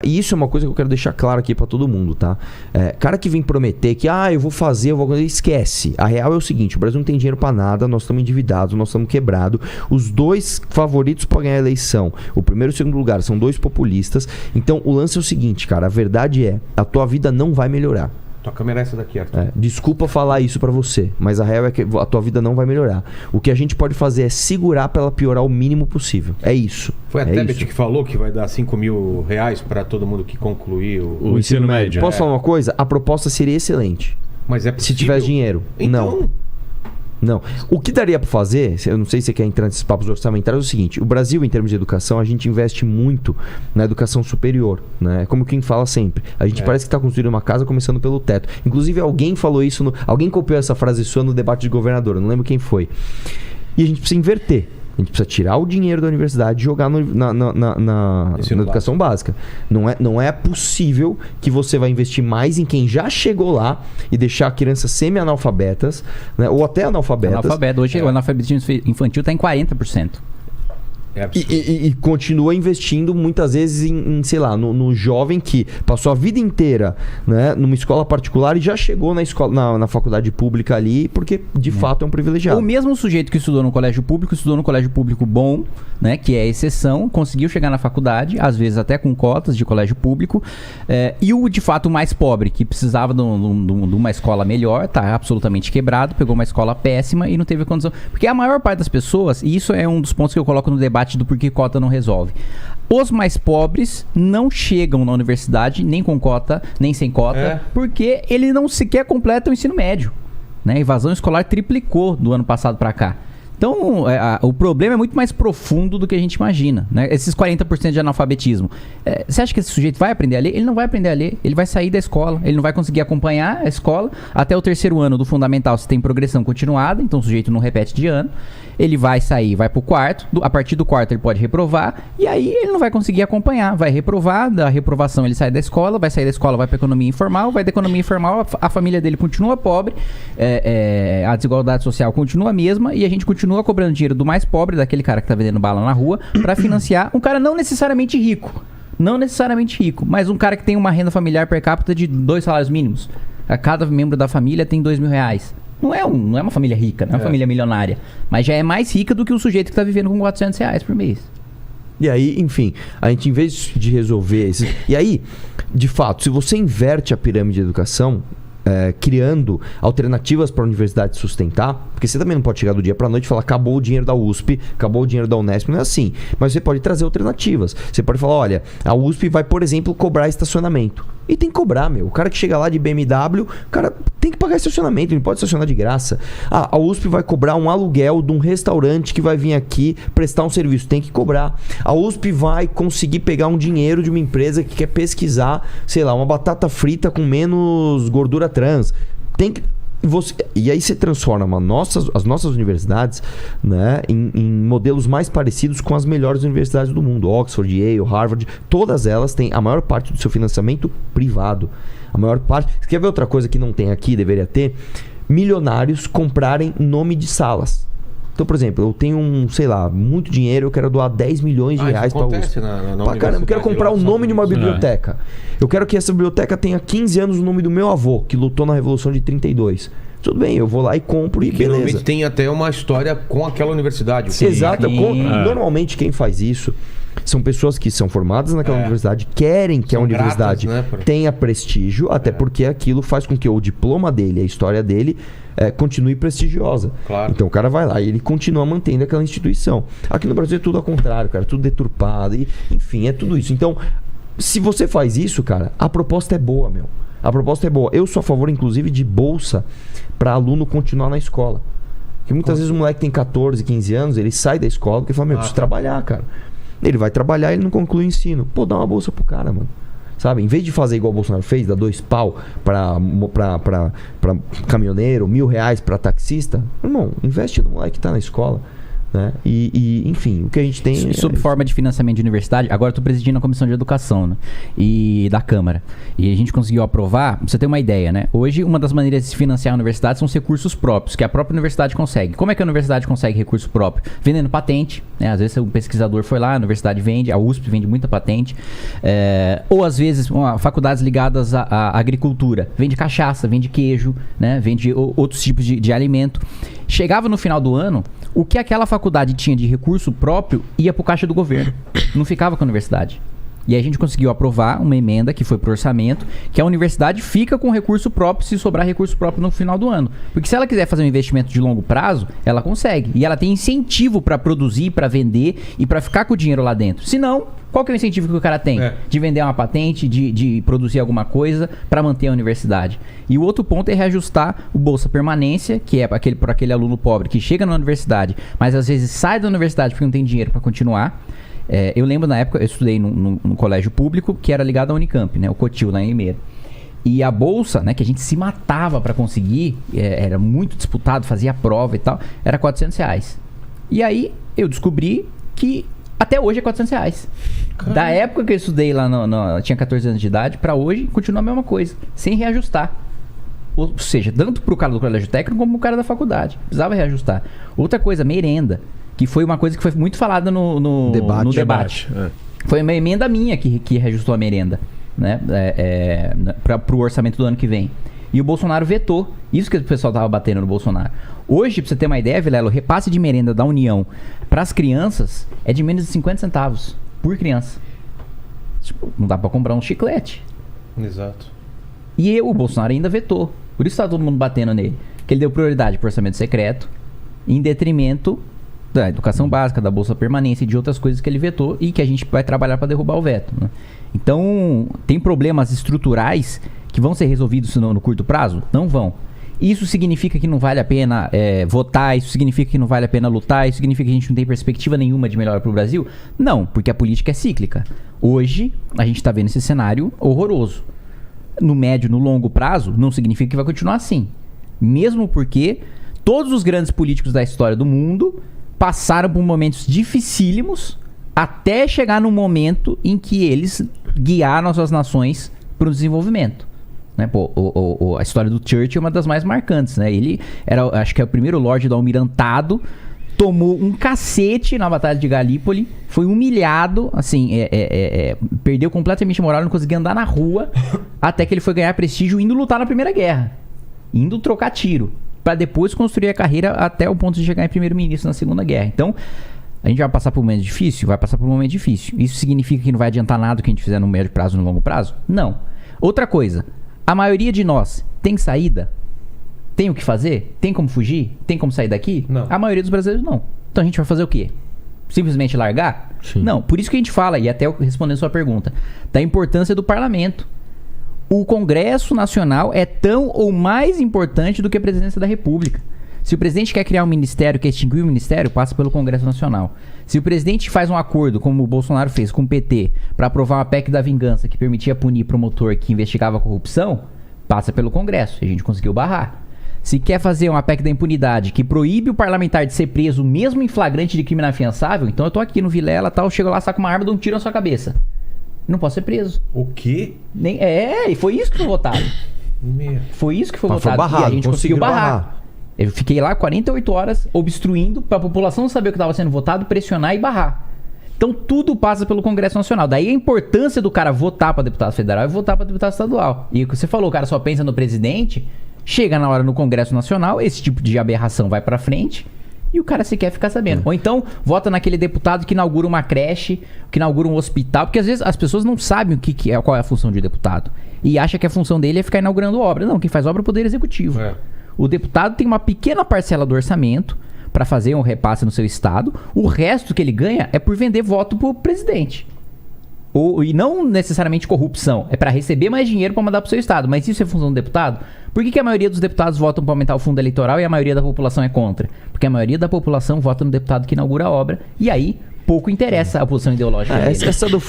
E isso é uma coisa que eu quero deixar claro aqui pra todo mundo, tá? Cara que vem prometer que, eu vou fazer, esquece. A real é o seguinte, o Brasil não tem dinheiro pra nada, nós estamos endividados, nós estamos quebrados. Os dois favoritos pra ganhar a eleição, o primeiro e o segundo lugar, são dois populistas. Então, o lance é o seguinte, cara, a verdade é, a tua vida não vai melhorar. Tua câmera é essa daqui, Arthur. Desculpa falar isso pra você, mas a real é que a tua vida não vai melhorar. O que a gente pode fazer é segurar pra ela piorar o mínimo possível. É isso. Foi a Tebet que falou que vai dar 5 mil reais pra todo mundo que concluir o ensino médio. Posso falar uma coisa? A proposta seria excelente. Mas é possível? Se tivesse dinheiro. Então... Não. O que daria pra fazer, eu não sei se você quer entrar nesses papos orçamentários, é o seguinte: o Brasil, em termos de educação, a gente investe muito na educação superior, né? Como quem fala sempre. A gente parece que tá construindo uma casa começando pelo teto. Inclusive, alguém falou isso, alguém copiou essa frase sua no debate de governador, eu não lembro quem foi. E a gente precisa inverter. A gente precisa tirar o dinheiro da universidade e jogar na educação básica. Não é possível que você vai investir mais em quem já chegou lá e deixar crianças semi-analfabetas, né? Ou até analfabetas. Hoje o analfabetismo infantil está em 40%. E continua investindo muitas vezes sei lá, no jovem que passou a vida inteira, né, numa escola particular e já chegou na escola, na faculdade pública ali, porque de fato é um privilegiado. O mesmo sujeito que estudou no colégio público bom, né, que é a exceção, conseguiu chegar na faculdade, às vezes até com cotas de colégio público, e o de fato mais pobre, que precisava de uma escola melhor, tá absolutamente quebrado, pegou uma escola péssima e não teve condição. Porque a maior parte das pessoas, e isso é um dos pontos que eu coloco no debate do porquê cota não resolve. Os mais pobres não chegam na universidade, nem com cota, nem sem cota, porque ele não sequer completa o ensino médio. Né? A evasão escolar triplicou do ano passado para cá. Então, o problema é muito mais profundo do que a gente imagina, né? Esses 40% de analfabetismo. Você acha que esse sujeito vai aprender a ler? Ele não vai aprender a ler. Ele vai sair da escola. Ele não vai conseguir acompanhar a escola. Até o terceiro ano do fundamental, se tem progressão continuada, então o sujeito não repete de ano. Ele vai sair, vai pro quarto. A partir do quarto ele pode reprovar. E aí ele não vai conseguir acompanhar. Vai reprovar. Da reprovação ele sai da escola. Vai sair da escola, vai pra economia informal. Vai da economia informal, a família dele continua pobre. A desigualdade social continua a mesma. E a gente continua cobrando dinheiro do mais pobre, daquele cara que tá vendendo bala na rua, pra financiar um cara não necessariamente rico. Não necessariamente rico, mas um cara que tem uma renda familiar per capita de 2 salários mínimos. A cada membro da família tem 2 mil reais. Não é uma família rica, não é uma família milionária. Mas já é mais rica do que o sujeito que tá vivendo com 400 reais por mês. E aí, enfim, a gente, em vez de resolver esses... E aí, de fato, se você inverte a pirâmide de educação, criando alternativas para a universidade sustentar, porque você também não pode chegar do dia para a noite e falar acabou o dinheiro da USP, acabou o dinheiro da Unesp, não é assim. Mas você pode trazer alternativas. Você pode falar, olha, a USP vai, por exemplo, cobrar estacionamento. E tem que cobrar, meu. O cara que chega lá de BMW, o cara tem que pagar estacionamento, ele não pode estacionar de graça. A USP vai cobrar um aluguel de um restaurante que vai vir aqui prestar um serviço, tem que cobrar. A USP vai conseguir pegar um dinheiro de uma empresa que quer pesquisar, sei lá, uma batata frita com menos gordura trans. Tem que... E aí você transforma as nossas universidades, né, em modelos mais parecidos com as melhores universidades do mundo. Oxford, Yale, Harvard, todas elas têm a maior parte do seu financiamento privado. A maior parte... Você quer ver outra coisa que não tem aqui, deveria ter? Milionários comprarem nome de salas. Então, por exemplo, eu tenho muito dinheiro, eu quero doar 10 milhões de reais para a USP. Caramba, eu quero comprar o nome de uma biblioteca. Eu quero que essa biblioteca tenha 15 anos o nome do meu avô, que lutou na Revolução de 32. Tudo bem, eu vou lá e compro e beleza. Normalmente tem até uma história com aquela universidade. Exato. Normalmente quem faz isso são pessoas que são formadas naquela universidade, querem que a universidade tenha prestígio, até porque aquilo faz com que o diploma dele, a história dele, continue prestigiosa. Claro. Então o cara vai lá e ele continua mantendo aquela instituição. Aqui no Brasil é tudo ao contrário, cara, tudo deturpado, e, enfim, é tudo isso. Então, se você faz isso, cara, a proposta é boa, meu. A proposta é boa. Eu sou a favor, inclusive, de bolsa para aluno continuar na escola. Porque muitas vezes o moleque tem 14, 15 anos, ele sai da escola porque fala, preciso trabalhar, cara. Ele vai trabalhar e ele não conclui o ensino. Pô, dá uma bolsa pro cara, mano. Sabe? Em vez de fazer igual o Bolsonaro fez, dar 2 pau pra caminhoneiro, R$1.000 pra taxista, irmão, investe no moleque que tá na escola. né? Enfim, o que a gente tem... Sob forma de financiamento de universidade, agora eu tô presidindo a Comissão de Educação, né? E da Câmara. E a gente conseguiu aprovar, pra você ter uma ideia, né? Hoje, uma das maneiras de se financiar a universidade são os recursos próprios, que a própria universidade consegue. Como é que a universidade consegue recurso próprio? Vendendo patente, né? Às vezes um pesquisador foi lá, a universidade vende, a USP vende muita patente. Ou às vezes, faculdades ligadas à agricultura. Vende cachaça, vende queijo, né? Vende outros tipos de alimento. Chegava no final do ano, o que aquela faculdade tinha de recurso próprio ia pro caixa do governo. Não ficava com a universidade. E aí a gente conseguiu aprovar uma emenda que foi pro orçamento, que a universidade fica com recurso próprio se sobrar recurso próprio no final do ano. Porque se ela quiser fazer um investimento de longo prazo, ela consegue. E ela tem incentivo para produzir, para vender e para ficar com o dinheiro lá dentro. Se não, qual que é o incentivo que o cara tem? De vender uma patente, de produzir alguma coisa para manter a universidade. E o outro ponto é reajustar o Bolsa Permanência, que é por aquele aluno pobre que chega na universidade, mas às vezes sai da universidade porque não tem dinheiro para continuar. Eu lembro na época, eu estudei num colégio público que era ligado à Unicamp, né? O Cotil, lá em Limeira. E a bolsa, né, que a gente se matava para conseguir, era muito disputado, fazia prova e tal, era R$400. E aí eu descobri que até hoje é R$400. Da época que eu estudei lá, tinha 14 anos de idade, para hoje continua a mesma coisa, sem reajustar. Ou seja, tanto pro cara do colégio técnico como pro cara da faculdade. Precisava reajustar. Outra coisa, merenda. Que foi uma coisa que foi muito falada no debate. Foi uma emenda minha que reajustou a merenda, né? Pro orçamento do ano que vem. E o Bolsonaro vetou. Isso que o pessoal tava batendo no Bolsonaro. Hoje, pra você ter uma ideia, Vilela, o repasse de merenda da União pras crianças é de menos de 50 centavos por criança. Tipo, não dá pra comprar um chiclete. Exato. E o Bolsonaro ainda vetou. Por isso tá todo mundo batendo nele. Que ele deu prioridade pro orçamento secreto, em detrimento da educação básica, da Bolsa Permanência e de outras coisas que ele vetou e que a gente vai trabalhar para derrubar o veto, né? Então, tem problemas estruturais que vão ser resolvidos no curto prazo? Não vão. Isso significa que não vale a pena votar? Isso significa que não vale a pena lutar? Isso significa que a gente não tem perspectiva nenhuma de melhora para o Brasil? Não, porque a política é cíclica. Hoje, a gente está vendo esse cenário horroroso. No médio, no longo prazo, não significa que vai continuar assim. Mesmo porque todos os grandes políticos da história do mundo passaram por momentos dificílimos até chegar no momento em que eles guiaram as suas nações para o desenvolvimento. Né? A história do Churchill é uma das mais marcantes, né? Ele era, acho que é o primeiro Lorde do Almirantado, tomou um cacete na Batalha de Galípoli, foi humilhado, assim, perdeu completamente a moral, não conseguia andar na rua, até que ele foi ganhar prestígio indo lutar na Primeira Guerra, indo trocar tiro, para depois construir a carreira até o ponto de chegar em primeiro-ministro na Segunda Guerra. Então, a gente vai passar por um momento difícil? Vai passar por um momento difícil. Isso significa que não vai adiantar nada o que a gente fizer no médio prazo e no longo prazo? Não. Outra coisa, a maioria de nós tem saída? Tem o que fazer? Tem como fugir? Tem como sair daqui? Não. A maioria dos brasileiros não. Então a gente vai fazer o quê? Simplesmente largar? Sim. Não. Por isso que a gente fala, e até respondendo a sua pergunta, da importância do parlamento. O Congresso Nacional é tão ou mais importante do que a presidência da República. Se o presidente quer criar um ministério, quer extinguir o ministério, passa pelo Congresso Nacional. Se o presidente faz um acordo, como o Bolsonaro fez com o PT, para aprovar uma PEC da vingança que permitia punir promotor que investigava a corrupção, passa pelo Congresso. E a gente conseguiu barrar. Se quer fazer uma PEC da impunidade que proíbe o parlamentar de ser preso mesmo em flagrante de crime inafiançável, então eu tô aqui no Vilela, tal, chego lá, saco uma arma e dou um tiro na sua cabeça. Não posso ser preso. O quê? E foi isso que foi votado. Foi isso que foi votado. Foi barrado, e a gente conseguiu barrar. Eu fiquei lá 48 horas obstruindo pra população não saber o que estava sendo votado, pressionar e barrar. Então tudo passa pelo Congresso Nacional. Daí a importância do cara votar pra deputado federal e votar pra deputado estadual. E o que você falou, o cara só pensa no presidente, chega na hora no Congresso Nacional, esse tipo de aberração vai pra frente e o cara sequer ficar sabendo. Ou então, vota naquele deputado que inaugura uma creche, que inaugura um hospital, porque às vezes as pessoas não sabem qual é a função de deputado. E acha que a função dele é ficar inaugurando obra. Não, quem faz obra é o Poder Executivo. O deputado tem uma pequena parcela do orçamento para fazer um repasse no seu estado. O resto que ele ganha é por vender voto pro presidente. E não necessariamente corrupção. É para receber mais dinheiro para mandar pro seu estado. Mas isso é função do deputado? Por que a maioria dos deputados votam para aumentar o fundo eleitoral e a maioria da população é contra? Porque a maioria da população vota no deputado que inaugura a obra. E aí, pouco interessa a posição ideológica dele. Essa do